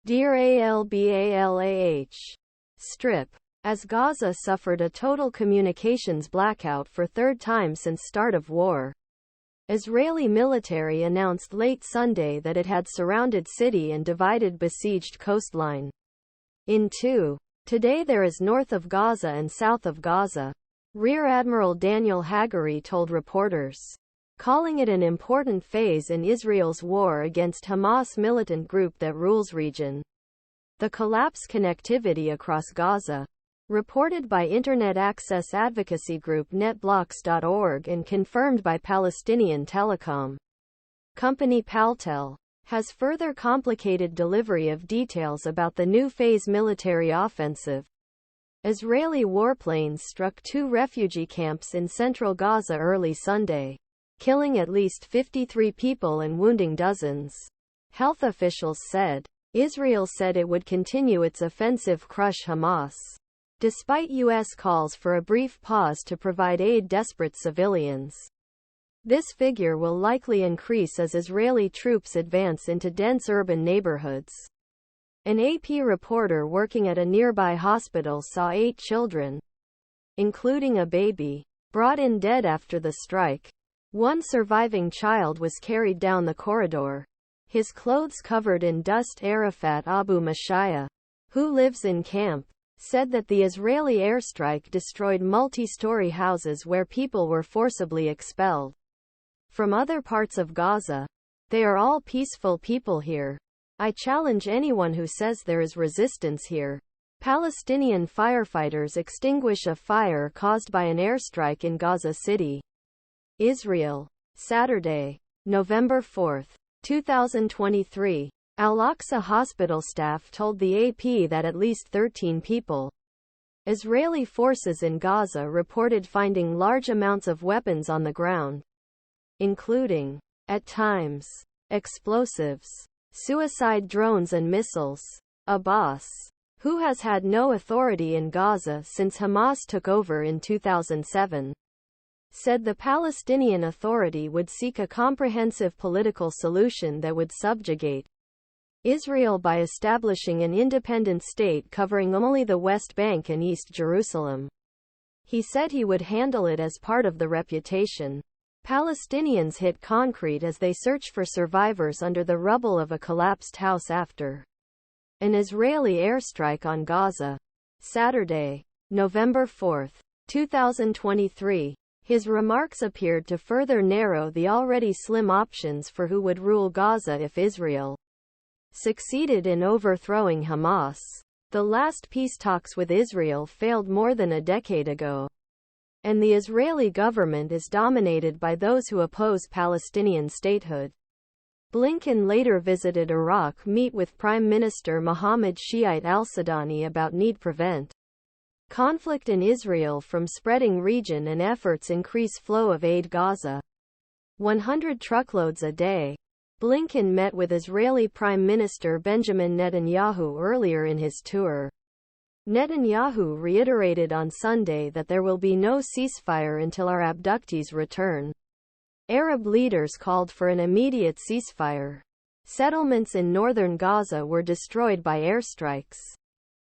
DEIR AL-BALAH. Strip. As Gaza suffered a total communications blackout for third time since start of war. Israeli military announced late Sunday that it had surrounded city and divided besieged coastline in two. Today there is north of Gaza and south of Gaza. Rear Admiral Daniel Hagari told reporters, calling it an important phase in Israel's war against Hamas militant group that rules region. The collapse connectivity across Gaza. Reported by Internet access advocacy group netblocks.org and confirmed by Palestinian telecom company Paltel, has further complicated delivery of details about the new phase military offensive. Israeli warplanes struck 2 refugee camps in central Gaza early Sunday, killing at least 53 people and wounding dozens. Health officials said. Israel said it would continue its offensive crush Hamas, despite U.S. calls for a brief pause to provide aid desperate civilians. This figure will likely increase as Israeli troops advance into dense urban neighborhoods. An AP reporter working at a nearby hospital saw 8 children, including a baby, brought in dead after the strike. One surviving child was carried down the corridor, his clothes covered in dust. Arafat Abu Mashaya, who lives in camp, said that the Israeli airstrike destroyed multi-storey houses where people were forcibly expelled from other parts of Gaza. They are all peaceful people here. I challenge anyone who says there is resistance here. Palestinian firefighters extinguish a fire caused by an airstrike in Gaza City, Israel. Saturday, November 4, 2023. Al-Aqsa Hospital staff told the AP that at least 13 people. Israeli forces in Gaza reported finding large amounts of weapons on the ground, including, at times, explosives, suicide drones and missiles. Abbas, who has had no authority in Gaza since Hamas took over in 2007, said the Palestinian Authority would seek a comprehensive political solution that would subjugate Israel by establishing an independent state covering only the West Bank and East Jerusalem. He said he would handle it as part of the reputation. Palestinians hit concrete as they search for survivors under the rubble of a collapsed house after an Israeli airstrike on Gaza. Saturday, November 4, 2023. His remarks appeared to further narrow the already slim options for who would rule Gaza if Israel succeeded in overthrowing Hamas. The last peace talks with Israel failed more than a decade ago, and the Israeli government is dominated by those who oppose Palestinian statehood. Blinken later visited Iraq meet with Prime Minister Mohammed Shiite al-Sudani about need prevent conflict in Israel from spreading region and efforts increase flow of aid Gaza. 100 truckloads a day. Blinken met with Israeli Prime Minister Benjamin Netanyahu earlier in his tour. Netanyahu reiterated on Sunday that there will be no ceasefire until our abductees return. Arab leaders called for an immediate ceasefire. Settlements in northern Gaza were destroyed by airstrikes.